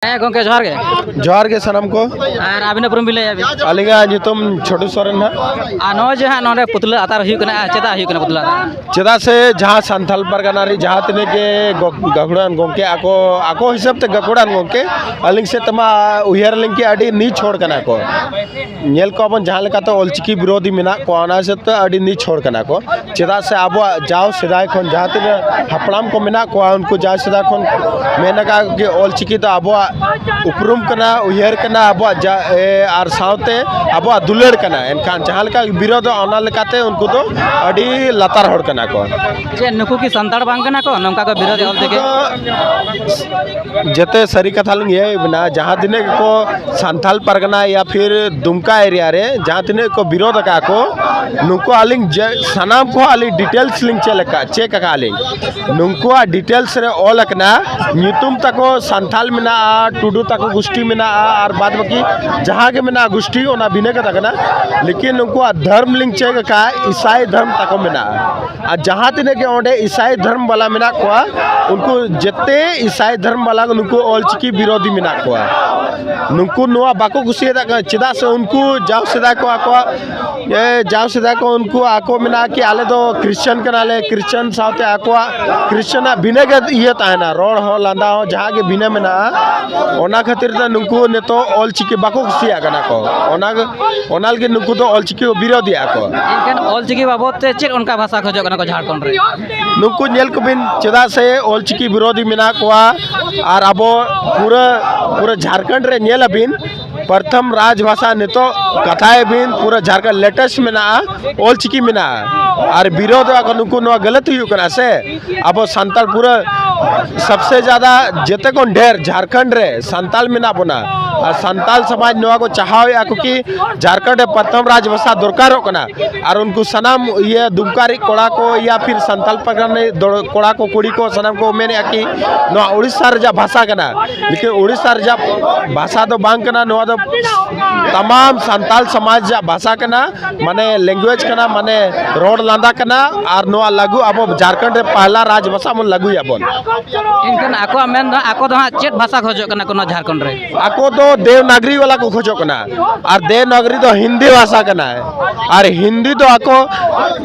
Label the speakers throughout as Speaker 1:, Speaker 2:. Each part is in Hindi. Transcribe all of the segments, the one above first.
Speaker 1: गोंके
Speaker 2: जोहार के सनम को
Speaker 1: और आबिन उपरम बिले
Speaker 2: अलिंगा नितुम छोटू सोरेन
Speaker 1: आ नो जे हा नोडे पुतला आतार हुई कना चेदा हुई कना पुतला
Speaker 2: चेदा से जहाँ संथाल परगना रे जहाँ तने के गखुड़ान गोंके आको हिसाब ते गखुड़ान गोंके अलिंग से तमा उहियर लिंग के अडी नी छोड़ कना को नेल को अपन जहाँ लेका तो ऑलचिकी विरोधी मिना को आना से तो अडी नी छोड़ कना को चेदा से अब जाओ सिदाय खन जहाँ तने हपड़ाम को मिना को उनको जाओ सिदा खन मैंने कहा कि ऑलचिकी तो अब उपरुम कना उहियर कना अब आर सावते अब दुलड़ कना एनखान जहाँ लेका विरोध आना लेकाते उनको तो अडी लतार होड़ कना को
Speaker 1: जे नुकु की संताड़ बांग कना को नमका को विरोध ऑल देके
Speaker 2: जते सरी कथा लंग ये बना जहाँ दिने को संथाल परगना या फिर दुमका एरिया रे जहाँ दिने को विरोध का को नुको आलिंग सनाम को आलिंग डिटेल्स लिंग चेलका चेक का आलिंग नुको डिटेल्स रे ऑल कना न्यूतुम तको संथाल मिना टुडू तको गोष्ठी मिना और बाद बाकी जहाँ के मिना गोष्ठी ओना बिने का तकना लेकिन उनको धर्म लिंग चेक का ईसाई धर्म तको मिना आ जहाँ तिने के ओंडे ईसाई धर्म वाला मिना को उनको जते ईसाई धर्म वाला उनको ऑलचिकी विरोधी मिना को नुको नुआ बाको गुसिया तक चिदा से उनको जाओ सिदा को उनको आको मिना कि आले तो क्रिश्चियन कनाले क्रिश्चियन साथे आको क्रिश्चियन बिने के ये ताहना रोड हो लांदा हो जहाँ के बिने मिना ओना खातिर तो नुको ने तो ऑलचिकी बाको गुसिया कना को ओना के नुको तो ऑलचिकी विरोधी आको
Speaker 1: इनकन ऑलचिकी बाबत ते चेक उनका भाषा खोजो कना को झारखंड रे
Speaker 2: नुको नेल को बिन चिदा से ऑलचिकी विरोधी मिना को और अब पूरा झारखंड रे नेल बिन प्रथम राजभाषा ने तो कथाएं बिन पूरा झारखंड लेटेस्ट मिना ऑलचिकी मिना और विरोध नुको नुआ गलत हुई कना से अब संताल पूरा सबसे ज़्यादा जेते को ढेर झारखंड रे संताल मिना पुना और संताल समाज नुआ को चाहावे आको कि झारखंड प्रथम राजभाषा दरकार होना और उनको सनाम ये दुमकारी कोड़ा को या फिर संताल परगना कोड़ा को कुड़ी को सनाम को मैंने कि नुआ उड़ीसा रजा भाषा कना लेकिन उड़ीसा रजा भाषा तो बांग कना नुआ तो तमाम संताल समाज भाषा कना माने लैंग्वेज कना माने रोड लांदा कना और नुआ लागू अब झारखंड रे पहला राजभाषा मन लागू याबन
Speaker 1: इनकन आको मेन आको दो चेट भाषा खोजो कना कोनो झारखंड रे
Speaker 2: आको तो देवनागरी वाला को खोजो कना और देवनागरी तो हिंदी भाषा कना है और हिंदी तो आको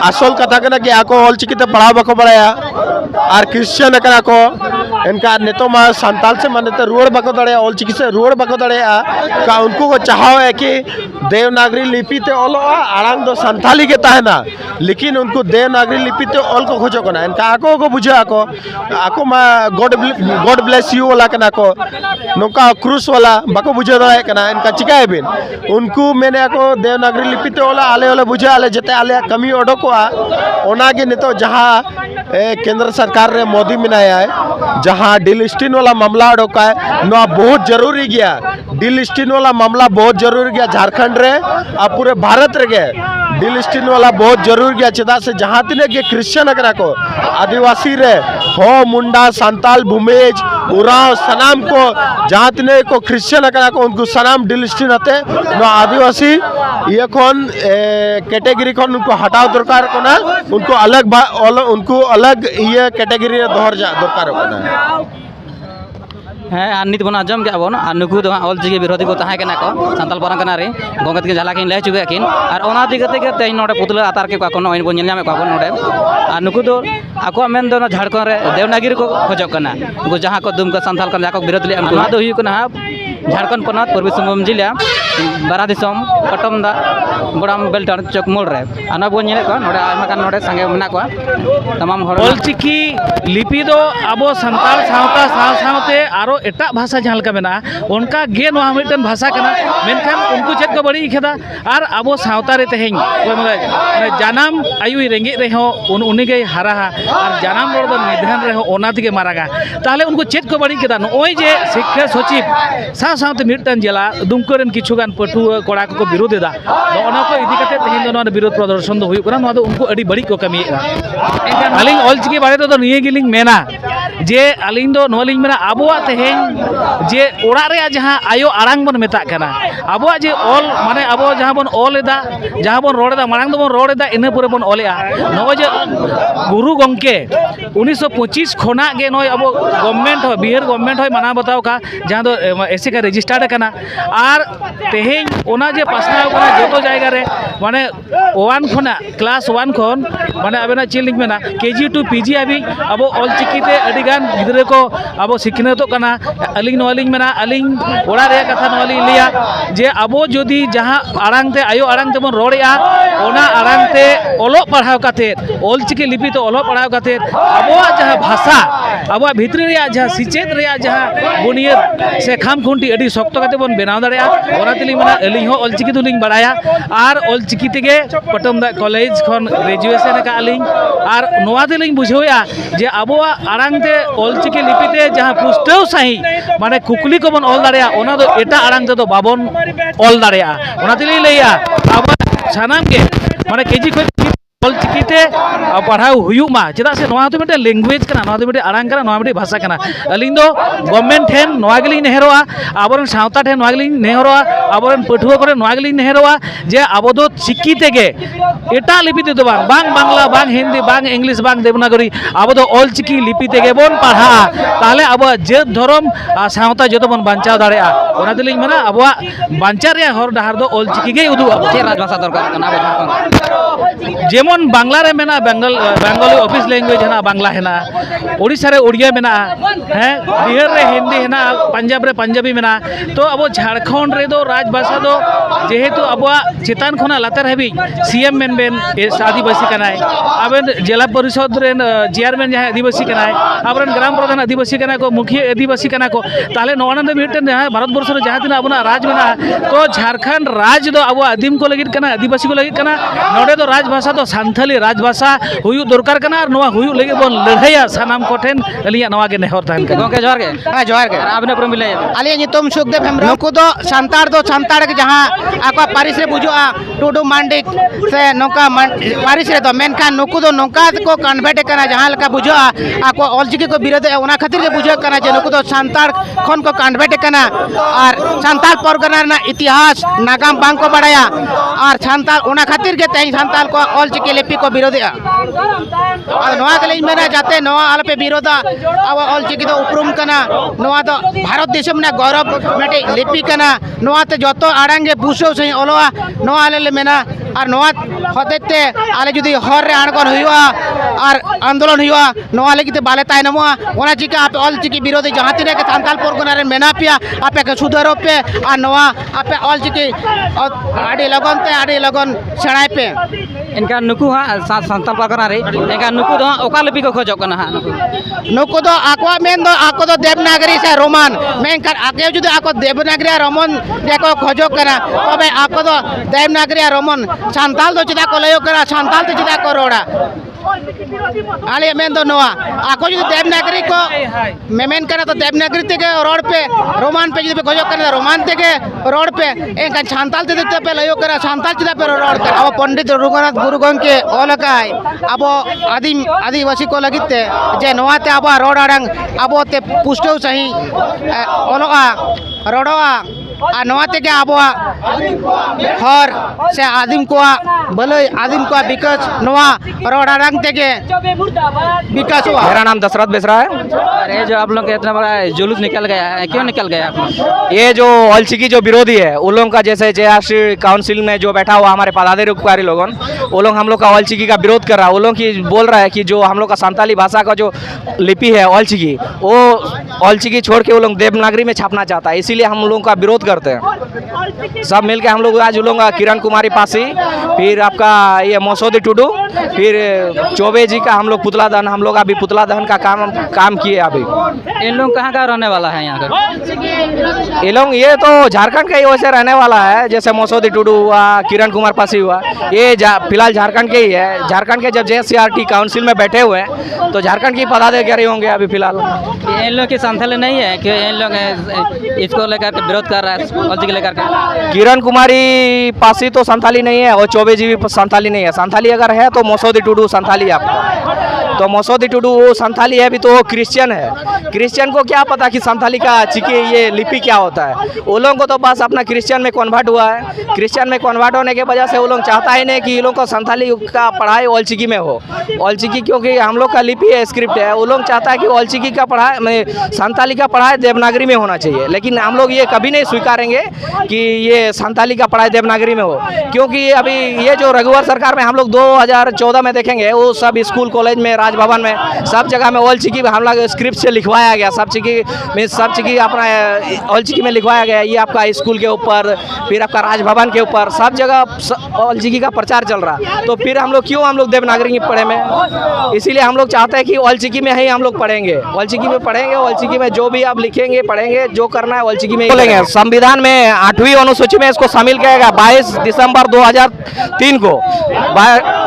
Speaker 2: असल कथा कना कि आको ऑलचिकी ते पढ़ा बको पड़ाया और क्रिश्चियन कना को इनका नेतो मा संताल से माने तो रुड़ बको दड़े ऑलचिकी से रुड़ बको दड़े का उनको को चाहो है कि देवनागरी लिपि ते ओलो आड़ांग दो संथाली के ताहना लेकिन उनको देवनागरी लिपि ते ऑल को खोजो कना इनका आको को बुझे आको मा गॉड ब्लेस यू वाला कना को नोका क्रूस वाला बाको बुझे दड़े कना इनका चिकाए बिन उनको मैंने आको देवनागरी लिपि ते ओला आले बुझे आले जते आले कमी ओडोकोआ ओना के नेतो जहां केंद्र सरकार रे मोदी मिनाया है जहां डिलिस्टिन वाला मामला ओडोका है नो बहुत जरूरी गया डिलिस्टिन वाला मामला बहुत जरूरी गया झारखंड रे और पूरे भारत रे गए डिलिस्टिन वाला बहुत जरूरी गया चेदा से जहाँ तिने के क्रिश्चियन अकरा को आदिवासी रे हो मुंडा संताल भूमेज उराव सनाम को जहाँ तिने को क्रिश्चियन अकरा को उनको सनाम डिलिस्टिन हते नो आदिवासी ये कौन कैटेगरी कौन उनको हटाओ दरकार को ना उनको अलग ये कैटेगरी दोहर जा दरकार को ना
Speaker 1: है और नित बन आजम के बन और नुकु दो ऑलचिकी विरोधी को तहाँ के संताल परगना रे गोंगत के झाला के लय चुके किन और ओना दिगते के तेज नोडे पुतला आतार के कोनो इन बन नामे को नोडे और नुकु दो आको मेन दो झारखंड रे देवनागरी को खोजो कना उनको जहाँ को दुमका संताल कन जाको विरोध ले उनको दो हुई कना झारखंड पनत पूर्वी सिंहभूम जिला बारा दिसम कटमदा गोड़ाम बेल्टर चौक मोड़ रे आना बन नेले को नोडे आयमा कान नोडे संगे मना को तमाम हर
Speaker 3: ऑलचिकी लिपि दो आबो संताल सावता सावते आरो एटा भाषा जहाँ लेका मेना उनका गे नोआ मिटन भाषा कना मेनखान उनको चेक को बड़ी खेदा और आबो सावता रे तेहें जानाम आयु रेंगे रे हो उनी गे हारा और जानाम रोड दो निधन रे हो ओना दिगे मारागा ताहले उनको चेक को बड़ी खेदा नोय जे शिक्षा सचिव साव सावते मिटन जिला दुमकोरेन किछुगान पटुआ कोड़ा को विरोध दा दो ओना को इदी कते तेहें दो विरोध प्रदर्शन दो हुई कना नोआ दो उनको अड़ी बड़ी को कमी एनखान हालिंग ऑलचिकी बारे तो निये ᱜᱮᱞᱤᱧ ᱢᱮᱱᱟ जे अलिंग दो नोलिंग मेना अबुआ तेहें जे ओड़ा रे जहाँ आयो आड़ांग बन मेता करना अबुआ जे ऑल माने अबो जहाँ बन ऑल एदा जहाँ बन रोड एदा मांग दो बन रोड एदा इन्हें पूरे बन ऑलेआ नो जे गुरु गंके 1925 खोना गे नोय अबो गवर्नमेंट हो बिहार गवर्नमेंट हो माना बताओ का जहाँ दो ऐसे का रजिस्टर्ड करना आर तेहें ओना जे पासना करना जोतो जायगा रे माने 1 खोना क्लास 1 खोन माने अबेना चिलिंग मेना केजी टू पीजी अभी अबो ऑल चिकीते अडिगान गिद्रे को अबो सिखनेतो कना अलिंग नोलिंग मेना अलिंग ओड़ा रे कथा नोलिंग लिया जे अबो जोदी जहाँ आड़ांग ते आयो आड़ांग तेबन रोड़ेआ ओना आड़ांग ते ओलो पढ़ाव काते ऑल चिकी लिपि तो ओलो पढ़ाव काते अबो जहाँ भाषा अबो भितरी रे जहाँ सिचेत रे जहाँ बुनियत से खाम खुंटी अडी शक्त काते बन बेनाव दाड़ेआ ओना तिलिंग मेना अलिंग हो ऑल चिकी दुलिंग बड़ाया आर ऑल चिकी तेगे पटम दा कॉलेज खन ग्रेजुएशन का अलिंग आर नोआ दिलिंग बुझोया जे अबो आड़ांग ते ऑल चिकी लिपिते जहाँ पुष्टव सही माने कुकली को बन ऑल दाड़ेया ओना दो एटा आड़ांग ते दो बाबन ऑल दाड़ेया ओना तिलिंग लैया अब सानाम के माने केजी को ऑल चिकीते पढ़ाव हुयुमा चेदा से नोआ तो मिटे लैंग्वेज कना नोआ तो मिटे आड़ांग कना नोआ मिटे भाषा कना अलिंग दो गवर्नमेंट ठेन नोआ गेलिंग नेहरोआ आबरन सावता ठेन नोआ गेलिंग नेहरोआ आबरन पठुआ करे नोआ गेलिंग नेहरोआ जे आबो दो चिकी तेगे एटा लिपि ते दो बांग बांगला बांग हिंदी बांग इंग्लिश बांग देवनागरी आबो दो ऑल चिकी लिपि तेगे बोन पढ़ा ताले आबो जेत धरम सावता जतो बन बांचाव दाड़ेआ ओना दिलिंग मेना आबो बांचा रे हर डहार दो ऑल चिकी गे उदु आबो
Speaker 1: चे राजभाषा दरकार कना आबो झारखंड
Speaker 3: जेमन बांग्ला रे मेना बेंगली ऑफिस लैंग्वेज है बांग्ला है ओडिशा रे ओडिया मेना हैं बिहार रे हिंदी है पंजाब रे पंजाबी मेना तो अब झारखंड रे दो राजभाषा दो जेहेतु अब चितान खना लातार हबी सीएम मेन बेन आदिवासी कनाय आबेन जिला परिषद रे चेयरमैन जहाँ आदिवासी कनाय आबरन ग्राम प्रधान आदिवासी कना को मुखिया आदिवासी कना को ताले नोना दो मिटन भारत वर्ष रे जहाँ तिना अपना राज मेना तो झारखंड राज दो अब आदिम को लगित कना आदिवासी को लगित कना नोडे दो राजभाषा तो सान्थाली राजभाषा हुयु दरकार कना और नोआ हुयु लगे बन लड़ाइया सानाम कोठेन अलिया नोआ के नेहर ताहन के
Speaker 1: गोंके जोहार के
Speaker 4: हाँ जोहार के
Speaker 1: आपने पूरा मिलाया
Speaker 4: अली नितुम सुखदेव हेम्ब्रम नुकु दो सांताड़ के जहाँ आको पारिस रे बुझुआ टुडू मांडिक से नौका पारिस रे दो मेनखान नुकु दो नौका को कन्वर्ट कना जहाँ लका बुझुआ आको ऑलचिकी को विरोध ओना खातिर के बुझुआ कना जे नुकु दो सांताड़ खन को कन्वर्ट कना और सांताल परगना ना इतिहास नागाम बांग को बढ़ाया और सांताल ओना खातिर के तई सांताल को ऑलचिकी लिपि को विरोध और नोआ के लिए मेना जाते नोआ आल पे विरोधा अब ऑलचिकी तो उपरुम कना नोआ तो भारत देश में गौरव मेटे लिपि कना नोआ तो जतो आड़ांगे बुसो सही ओलोआ नोआ आले मेना और नोआ हतेते आले जुदी हर रे आड़गन हुआ और आंदोलन हुआ नोआ लगी ते बाले ताय नमोआ ओना चिका आप ऑलचिकी विरोधी जहां तिने के सांताल परगना रे मेना पिया आपे के सुधारो पे और नोआ आपे ऑलचिकी आड़ी लगन सेणाय पे
Speaker 1: इनका नुकु हाँ सांताल परगना रे इनका नुकु दो ओका लिपि को खोजो कना हाँ
Speaker 4: नुकु दो आको मेन दो आको दो देवनागरी से रोमान मेन कर आके जुदी आको देवनागरी रोमन देखो खोजो कना तबे आको दो देवनागरी रोमन सांताल दो चिदा को लयो करा सांताल तो चिदा को रोड़ा आले मेन दो नोआ आको जुदी देवनागरी को मेन करा तो देवनागरी ते के रोड पे रोमान पे जुदी खोजो कना रोमान ते के रोड पे एका सांताल ते पे लयो करा सांताल चिदा पे रोड करा अब पंडित रघुनाथ गुरु गंके ओलकाय अब आदिवासी को लगिते जे नोआते अब रोड आड़ांग अब ते पुष्टो सही ओलोआ रोडोआ और नोआते के अब हर से आदिम को भले आदिम को विकास नोआ रोड आड़ांग ते के विकास हुआ।
Speaker 5: मेरा नाम दशरथ बेसरा है।
Speaker 1: अरे जो आप लोग का इतना बड़ा जुलूस निकल गया है क्यों निकल गया आप
Speaker 5: ये जो ऑलचिकी जो विरोधी है उन लोगों का जैसे जेआरसी काउंसिल में जो बैठा हुआ हमारे पदाधिकारी लोगन वो लोग हम लोग का ऑलचिकी का विरोध कर रहा है। वो लोग की बोल रहा है कि जो हम लोग का सांताली भाषा का जो लिपि है ऑलचिकी वो ऑलचिकी छोड़ के वो लोग देवनागरी में छापना चाहता है, इसीलिए हम लोगों का विरोध करते हैं। सब मिलके हम लोग आज लोग किरण कुमारी पासी, फिर आपका ये मसौदी टुडू, फिर चौबे जी का हम लोग पुतला दहन, हम लोग अभी पुतला दहन का काम किए अभी।
Speaker 1: इन लोग कहाँ का रहने वाला है यहाँ का?
Speaker 5: ये लोग ये तो झारखंड का ही वैसे रहने वाला है, जैसे मसौदी टुडू हुआ, किरण कुमार पासी हुआ, ये फिलहाल झारखंड के ही है। झारखंड के जब JCRT काउंसिल में बैठे हुए हैं तो झारखंड की पदाधिकारी होंगे अभी फिलहाल।
Speaker 1: इन लोग की संथाली नहीं है कि इन लोग इसको लेकर के विरोध कर रहा है ऑलचिकी को लेकर के?
Speaker 5: किरण कुमारी पासी तो संथाली नहीं है और चौबे जी भी संथाली नहीं है। संथाली अगर है तो मसौदी टुडू संथाली है आपका। तो मसौदी टुडू वो संथाली है, अभी तो वो क्रिश्चियन है। क्रिश्चियन को क्या पता कि संथाली का चिकी ये लिपि क्या होता है। वो लोगों को तो बस अपना क्रिश्चियन में कन्वर्ट हुआ है। क्रिश्चियन में कन्वर्ट होने के वजह से वो लोग चाहता ही नहीं कि ये लोग को संथाली का पढ़ाई ओलचिकी में हो। ओलचिकी क्योंकि हम लोग का लिपि है, स्क्रिप्ट है, वो लोग चाहता है कि ओलचिकी का पढ़ाई में संथाली का पढ़ाई देवनागरी में होना चाहिए। लेकिन हम लोग ये कभी नहीं स्वीकारेंगे कि ये संथाली का पढ़ाई देवनागरी में हो, क्योंकि अभी ये जो रघुवर सरकार में हम लोग 2014 में देखेंगे वो सब स्कूल कॉलेज में राजभवन में सब जगह में ओलचिकी हम लोग स्क्रिप्ट से लिखवाया गया। सब चिकी अपना ओलचिकी में लिखवाया गया। ये आपका स्कूल के ऊपर, फिर आपका राजभवन के ऊपर सब जगह ओलचिकी का प्रचार चल रहा। तो फिर हम लोग देवनागरी में पढ़े में, इसीलिए हम लोग चाहते हैं कि ओलचिकी में ही हम लोग पढ़ेंगे। ओलचिकी में पढ़ेंगे, ओलचिकी में जो भी आप लिखेंगे पढ़ेंगे, जो करना है ओलचिकी में बोलेंगे। संविधान में 8वीं अनुसूची में इसको शामिल किया गया 22 दिसंबर 2003 को।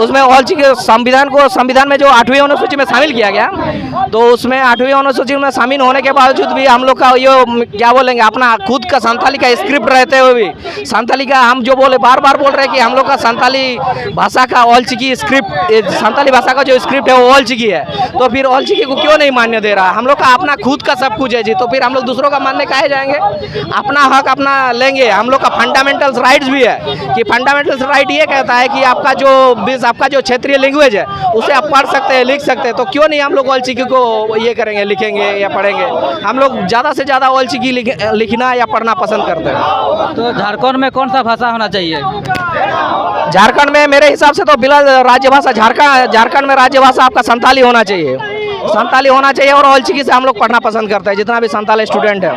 Speaker 5: उसमें ओलचिकी संविधान में जो 8वीं अनुसूची में शामिल किया गया, तो उसमें 8वीं अनुसूची में शामिल होने के बावजूद भी हम लोग का ये क्या बोलेंगे, अपना खुद का संथाली का स्क्रिप्ट रहते हुए भी संथाली का हम जो बार बार बोल रहे हैं कि हम लोग का संथाली भाषा का ओलचिकी स्क्रिप्ट, संथाली भाषा का जो स्क्रिप्ट है वो ओलचिकी है। तो फिर ओलचिकी को क्यों नहीं मान्य दे रहा? हम लोग का अपना खुद का सब कुछ है जी, तो फिर हम लोग दूसरों का मानने काहे जाएंगे? अपना हक अपना लेंगे। हम लोग का फंडामेंटल राइट्स भी है कि फंडामेंटल राइट ये कहता है कि आपका जो क्षेत्रीय लैंग्वेज है उसे आप पढ़ सकते हैं, लिख सकते हैं। तो क्यों नहीं हम लोग ओलचिकी को ये करेंगे, लिखेंगे या पढ़ेंगे? हम लोग ज़्यादा से ज़्यादा ओलचिकी लिखना या पढ़ना पसंद करते हैं।
Speaker 1: तो झारखंड में कौन सा भाषा होना चाहिए?
Speaker 5: झारखंड में मेरे हिसाब से तो बिल्कुल राज्य भाषा झारखंड में राज्य भाषा आपका संथाली होना चाहिए। संथाली होना चाहिए और ओलचिकी से हम लोग पढ़ना पसंद करते हैं, जितना भी संथाली स्टूडेंट है।